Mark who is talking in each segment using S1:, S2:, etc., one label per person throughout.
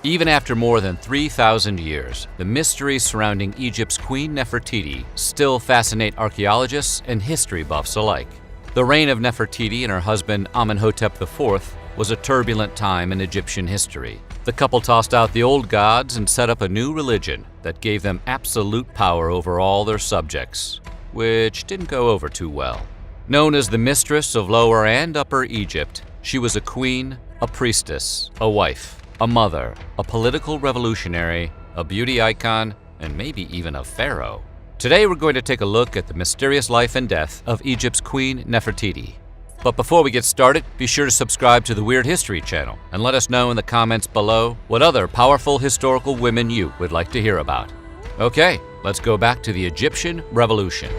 S1: Even after more than 3,000 years, the mysteries surrounding Egypt's Queen Nefertiti still fascinate archaeologists and history buffs alike. The reign of Nefertiti and her husband Amenhotep IV was a turbulent time in Egyptian history. The couple tossed out the old gods and set up a new religion that gave them absolute power over all their subjects, which didn't go over too well. Known as the mistress of Lower and Upper Egypt, she was a queen, a priestess, a wife, a mother, a political revolutionary, a beauty icon, and maybe even a pharaoh. Today we're going to take a look at the mysterious life and death of Egypt's Queen Nefertiti. But before we get started, be sure to subscribe to the Weird History channel and let us know in the comments below what other powerful historical women you would like to hear about. Okay, let's go back to the Egyptian Revolution.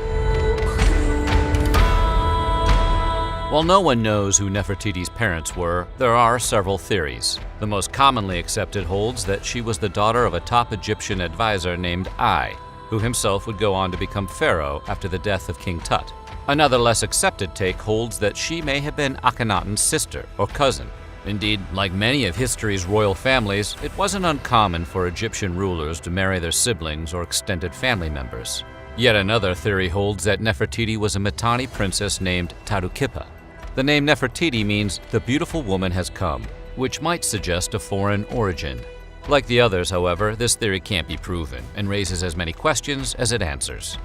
S1: While no one knows who Nefertiti's parents were, there are several theories. The most commonly accepted holds that she was the daughter of a top Egyptian advisor named Ai, who himself would go on to become pharaoh after the death of King Tut. Another less accepted take holds that she may have been Akhenaten's sister or cousin. Indeed, like many of history's royal families, it wasn't uncommon for Egyptian rulers to marry their siblings or extended family members. Yet another theory holds that Nefertiti was a Mitanni princess named Tarukipa. The name Nefertiti means "the beautiful woman has come," which might suggest a foreign origin. Like the others, however, this theory can't be proven and raises as many questions as it answers.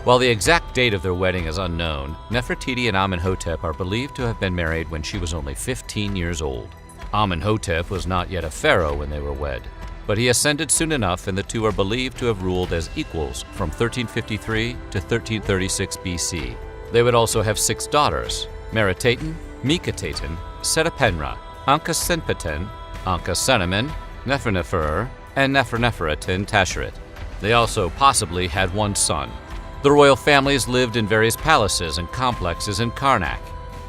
S1: While the exact date of their wedding is unknown, Nefertiti and Amenhotep are believed to have been married when she was only 15 years old. Amenhotep was not yet a pharaoh when they were wed, but he ascended soon enough, and the two are believed to have ruled as equals from 1353 to 1336 BC. They would also have 6 daughters: Meritaten, Mikataten, Setepenra, Ankhesenpeten, Ankhesenemen, Nefernefer, and Neferneferutin Tasheret. They also possibly had 1 son. The royal families lived in various palaces and complexes in Karnak.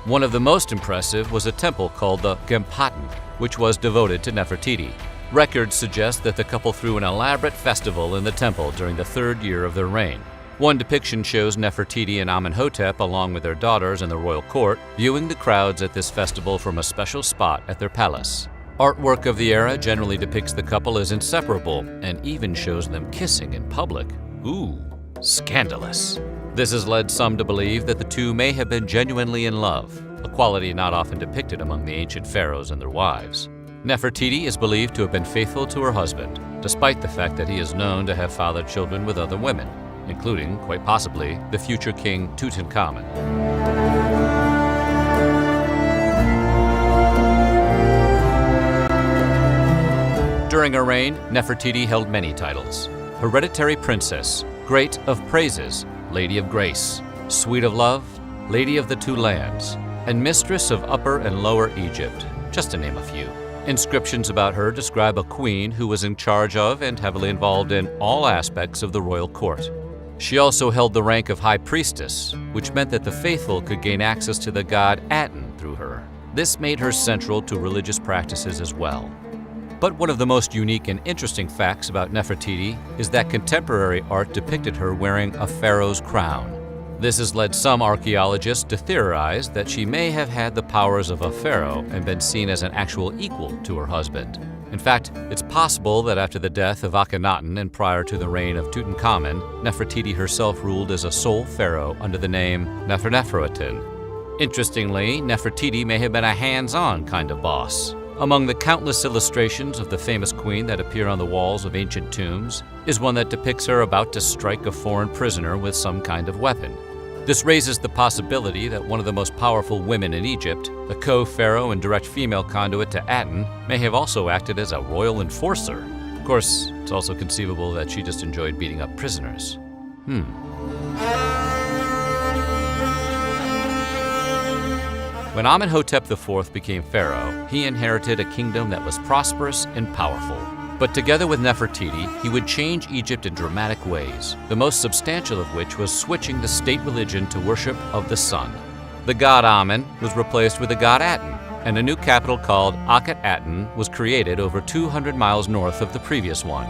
S1: One of the most impressive was a temple called the Gempatan, which was devoted to Nefertiti. Records suggest that the couple threw an elaborate festival in the temple during the 3rd year of their reign. One depiction shows Nefertiti and Amenhotep, along with their daughters in the royal court, viewing the crowds at this festival from a special spot at their palace. Artwork of the era generally depicts the couple as inseparable and even shows them kissing in public. Ooh, scandalous. This has led some to believe that the two may have been genuinely in love, a quality not often depicted among the ancient pharaohs and their wives. Nefertiti is believed to have been faithful to her husband, despite the fact that he is known to have fathered children with other women, including, quite possibly, the future king Tutankhamun. During her reign, Nefertiti held many titles: Hereditary Princess, Great of Praises, Lady of Grace, Sweet of Love, Lady of the Two Lands, and Mistress of Upper and Lower Egypt, just to name a few. Inscriptions about her describe a queen who was in charge of and heavily involved in all aspects of the royal court. She also held the rank of high priestess, which meant that the faithful could gain access to the god Aten through her. This made her central to religious practices as well. But one of the most unique and interesting facts about Nefertiti is that contemporary art depicted her wearing a pharaoh's crown. This has led some archaeologists to theorize that she may have had the powers of a pharaoh and been seen as an actual equal to her husband. In fact, it's possible that after the death of Akhenaten and prior to the reign of Tutankhamun, Nefertiti herself ruled as a sole pharaoh under the name Neferneferutin. Interestingly, Nefertiti may have been a hands-on kind of boss. Among the countless illustrations of the famous queen that appear on the walls of ancient tombs is one that depicts her about to strike a foreign prisoner with some kind of weapon. This raises the possibility that one of the most powerful women in Egypt, the co-pharaoh and direct female conduit to Aten, may have also acted as a royal enforcer. Of course, it's also conceivable that she just enjoyed beating up prisoners. When Amenhotep IV became pharaoh, he inherited a kingdom that was prosperous and powerful. But together with Nefertiti, he would change Egypt in dramatic ways, the most substantial of which was switching the state religion to worship of the sun. The god Amen was replaced with the god Aten, and a new capital called Akhenaten was created over 200 miles north of the previous one.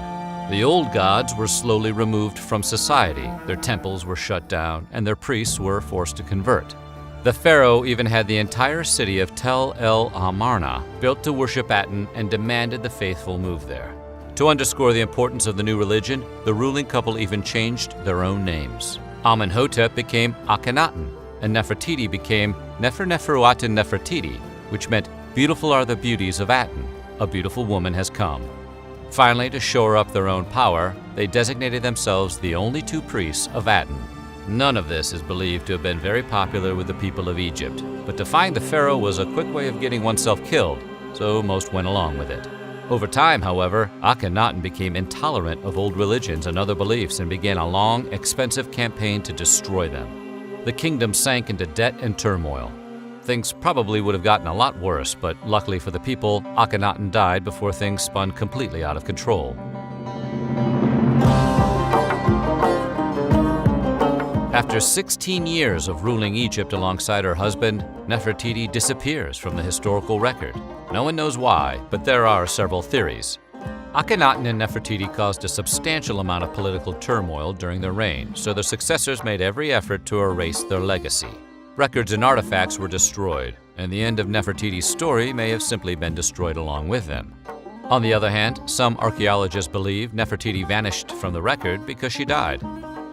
S1: The old gods were slowly removed from society, their temples were shut down, and their priests were forced to convert. The pharaoh even had the entire city of Tel El Amarna built to worship Aten and demanded the faithful move there. To underscore the importance of the new religion, the ruling couple even changed their own names. Amenhotep became Akhenaten, and Nefertiti became Neferuaten Nefertiti, which meant beautiful are the beauties of Aten, a beautiful woman has come. Finally, to shore up their own power, they designated themselves the only two priests of Aten. None of this is believed to have been very popular with the people of Egypt, but defying the pharaoh was a quick way of getting oneself killed, so most went along with it. Over time, however, Akhenaten became intolerant of old religions and other beliefs and began a long, expensive campaign to destroy them. The kingdom sank into debt and turmoil. Things probably would have gotten a lot worse, but luckily for the people, Akhenaten died before things spun completely out of control. After 16 years of ruling Egypt alongside her husband, Nefertiti disappears from the historical record. No one knows why, but there are several theories. Akhenaten and Nefertiti caused a substantial amount of political turmoil during their reign, so their successors made every effort to erase their legacy. Records and artifacts were destroyed, and the end of Nefertiti's story may have simply been destroyed along with them. On the other hand, some archaeologists believe Nefertiti vanished from the record because she died.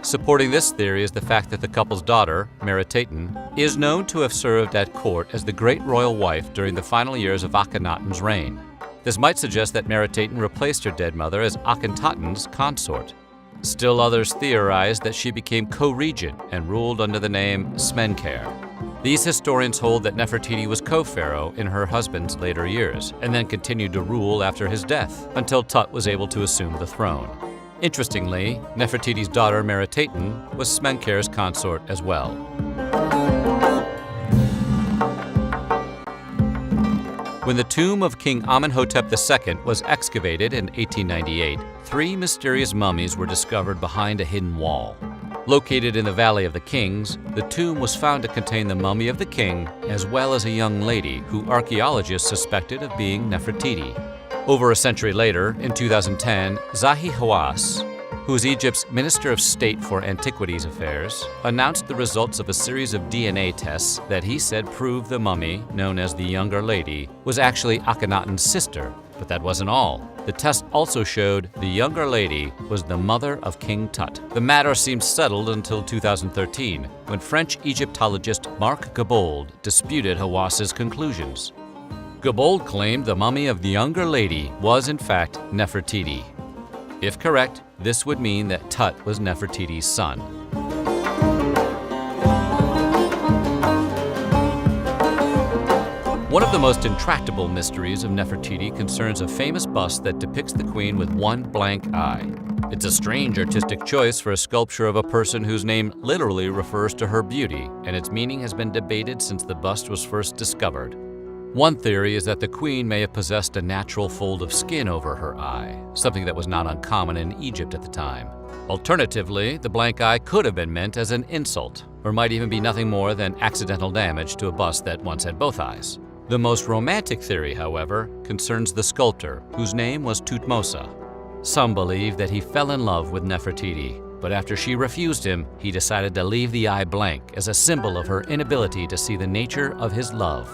S1: Supporting this theory is the fact that the couple's daughter, Meritaten, is known to have served at court as the great royal wife during the final years of Akhenaten's reign. This might suggest that Meritaten replaced her dead mother as Akhenaten's consort. Still others theorize that she became co-regent and ruled under the name Smenkhare. These historians hold that Nefertiti was co-pharaoh in her husband's later years, and then continued to rule after his death, until Tut was able to assume the throne. Interestingly, Nefertiti's daughter Meritaten was Smenkhare's consort as well. When the tomb of King Amenhotep II was excavated in 1898, 3 mysterious mummies were discovered behind a hidden wall. Located in the Valley of the Kings, the tomb was found to contain the mummy of the king as well as a young lady who archaeologists suspected of being Nefertiti. Over a century later, in 2010, Zahi Hawass, who is Egypt's Minister of State for Antiquities Affairs, announced the results of a series of DNA tests that he said proved the mummy, known as the Younger Lady, was actually Akhenaten's sister. But that wasn't all. The test also showed the Younger Lady was the mother of King Tut. The matter seemed settled until 2013, when French Egyptologist Marc Gabold disputed Hawass's conclusions. Gabold claimed the mummy of the Younger Lady was in fact Nefertiti. If correct, this would mean that Tut was Nefertiti's son. One of the most intractable mysteries of Nefertiti concerns a famous bust that depicts the queen with one blank eye. It's a strange artistic choice for a sculpture of a person whose name literally refers to her beauty, and its meaning has been debated since the bust was first discovered. One theory is that the queen may have possessed a natural fold of skin over her eye, something that was not uncommon in Egypt at the time. Alternatively, the blank eye could have been meant as an insult, or might even be nothing more than accidental damage to a bust that once had both eyes. The most romantic theory, however, concerns the sculptor, whose name was Thutmose. Some believe that he fell in love with Nefertiti, but after she refused him, he decided to leave the eye blank as a symbol of her inability to see the nature of his love.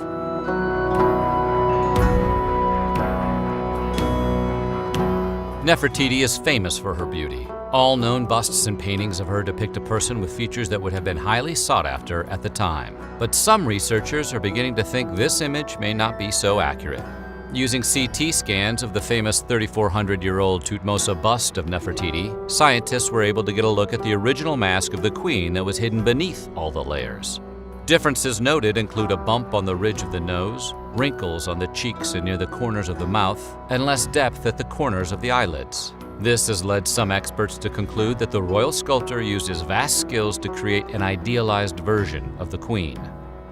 S1: Nefertiti is famous for her beauty. All known busts and paintings of her depict a person with features that would have been highly sought after at the time. But some researchers are beginning to think this image may not be so accurate. Using CT scans of the famous 3,400-year-old Thutmose bust of Nefertiti, scientists were able to get a look at the original mask of the queen that was hidden beneath all the layers. Differences noted include a bump on the ridge of the nose, wrinkles on the cheeks and near the corners of the mouth, and less depth at the corners of the eyelids. This has led some experts to conclude that the royal sculptor used his vast skills to create an idealized version of the queen.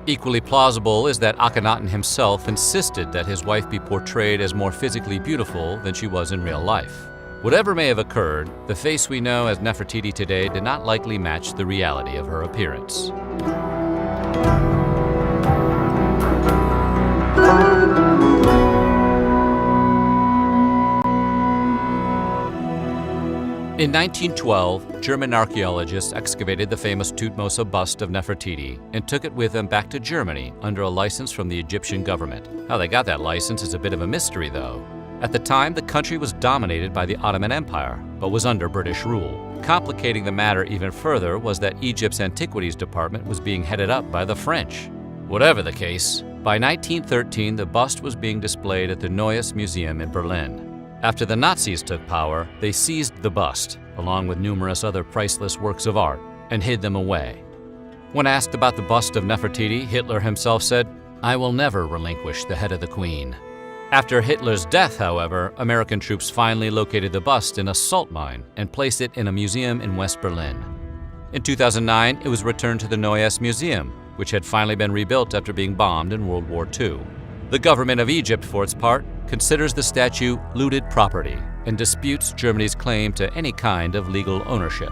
S1: Equally plausible is that Akhenaten himself insisted that his wife be portrayed as more physically beautiful than she was in real life. Whatever may have occurred, the face we know as Nefertiti today did not likely match the reality of her appearance. In 1912, German archaeologists excavated the famous Thutmose bust of Nefertiti and took it with them back to Germany under a license from the Egyptian government. How they got that license is a bit of a mystery, though. At the time, the country was dominated by the Ottoman Empire, but was under British rule. Complicating the matter even further was that Egypt's Antiquities Department was being headed up by the French. Whatever the case, by 1913 the bust was being displayed at the Neues Museum in Berlin. After the Nazis took power, they seized the bust, along with numerous other priceless works of art, and hid them away. When asked about the bust of Nefertiti, Hitler himself said, "I will never relinquish the head of the queen." After Hitler's death, however, American troops finally located the bust in a salt mine and placed it in a museum in West Berlin. In 2009, it was returned to the Neues Museum, which had finally been rebuilt after being bombed in World War II. The government of Egypt, for its part, considers the statue looted property and disputes Germany's claim to any kind of legal ownership.